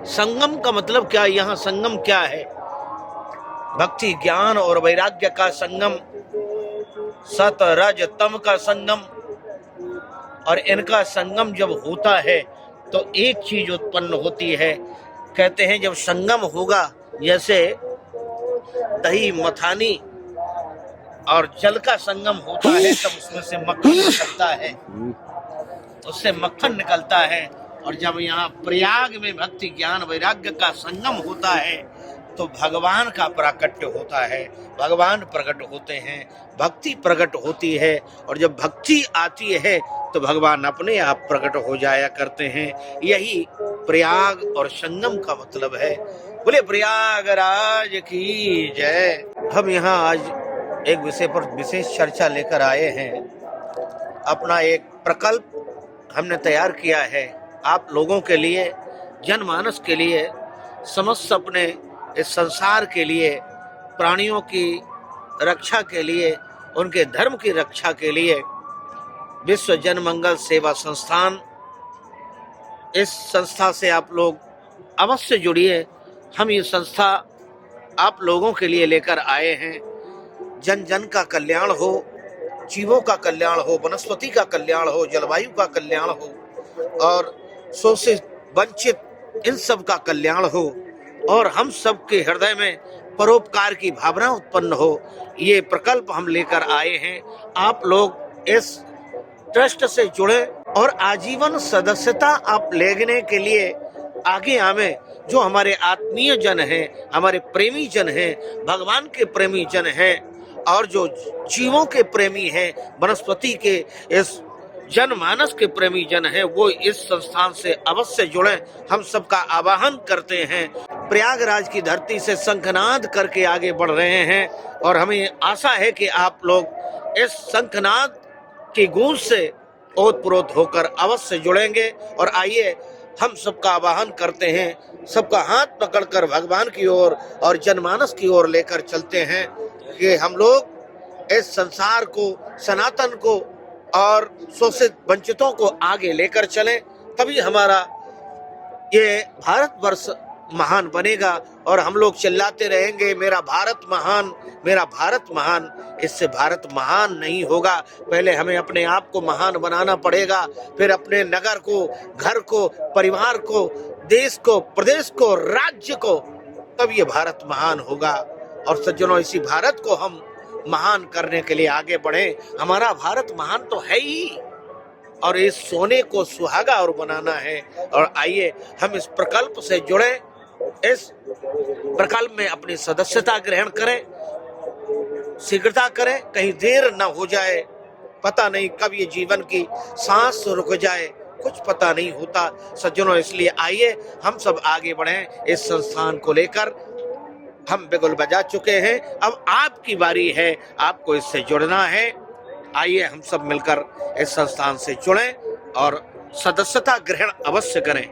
संगम का मतलब क्या, यहाँ संगम क्या है? भक्ति ज्ञान और वैराग्य का संगम, सत रज तम का संगम। और इनका संगम जब होता है तो एक चीज उत्पन्न होती है। कहते हैं जब संगम होगा, जैसे दही मथानी और जल का संगम होता है, तब उसमें से मक्खन निकलता है, उससे मक्खन निकलता है। और जब यहाँ प्रयाग में भक्ति ज्ञान वैराग्य का संगम होता है तो भगवान का प्राकट्य होता है, भगवान प्रकट होते हैं, भक्ति प्रकट होती है। और जब भक्ति आती है तो भगवान अपने आप प्रकट हो जाया करते हैं। यही प्रयाग और संगम का मतलब है। बोले प्रयागराज की जय। हम यहाँ आज एक विषय पर विशेष चर्चा लेकर आए हैं। अपना एक प्रकल्प हमने तैयार किया है आप लोगों के लिए, जनमानस के लिए, समस्त अपने इस संसार के लिए, प्राणियों की रक्षा के लिए, उनके धर्म की रक्षा के लिए। विश्व जन मंगल सेवा संस्थान, इस संस्था से आप लोग अवश्य जुड़िए। हम ये संस्था आप लोगों के लिए लेकर आए हैं। जन जन का कल्याण हो, जीवों का कल्याण हो, वनस्पति का कल्याण हो, जलवायु का कल्याण हो और शोषित वंचित इन सब का कल्याण हो और हम सब के हृदय में परोपकार की भावना उत्पन्न हो। ये प्रकल्प हम लेकर आए हैं। आप लोग इस ट्रस्ट से जुड़े और आजीवन सदस्यता आप लेने के लिए आगे आवे। जो हमारे आत्मीय जन हैं, हमारे प्रेमी जन हैं, भगवान के प्रेमी जन हैं और जो जीवों के प्रेमी हैं, वनस्पति के इस जनमानस के प्रेमी जन हैं, वो इस संस्थान से अवश्य जुड़ें। हम सबका आवाहन करते हैं। प्रयागराज की धरती से शंखनाद करके आगे बढ़ रहे हैं और हमें आशा है कि आप लोग इस शंखनाद की गूंज से ओतप्रोत होकर अवश्य जुड़ेंगे। और आइए हम सबका आवाहन करते हैं, सबका हाथ पकड़कर भगवान की ओर और जनमानस की ओर लेकर चलते हैं कि हम लोग इस संसार को, सनातन को और शोषित वंचितों को आगे लेकर चलें। तभी हमारा ये भारतवर्ष महान बनेगा और हम लोग चिल्लाते रहेंगे मेरा भारत महान, मेरा भारत महान। इससे भारत महान नहीं होगा। पहले हमें अपने आप को महान बनाना पड़ेगा, फिर अपने नगर को, घर को, परिवार को, देश को, प्रदेश को, राज्य को, तब ये भारत महान होगा। और सज्जनों, इसी भारत को हम महान करने के लिए आगे बढ़े। हमारा भारत महान तो है ही और इस सोने को सुहागा और बनाना है। और आइए हम इस प्रकल्प से जुड़े, इस प्रकल्प में अपनी सदस्यता ग्रहण करें, शीघ्रता करें, कहीं देर न हो जाए। पता नहीं कब ये जीवन की सांस रुक जाए, कुछ पता नहीं होता सज्जनों। इसलिए आइए हम सब आगे बढ़ें। इस संस्थान को लेकर हम बिगुल बजा चुके हैं, अब आपकी बारी है, आपको इससे जुड़ना है। आइए हम सब मिलकर इस संस्थान से जुड़ें और सदस्यता ग्रहण अवश्य करें।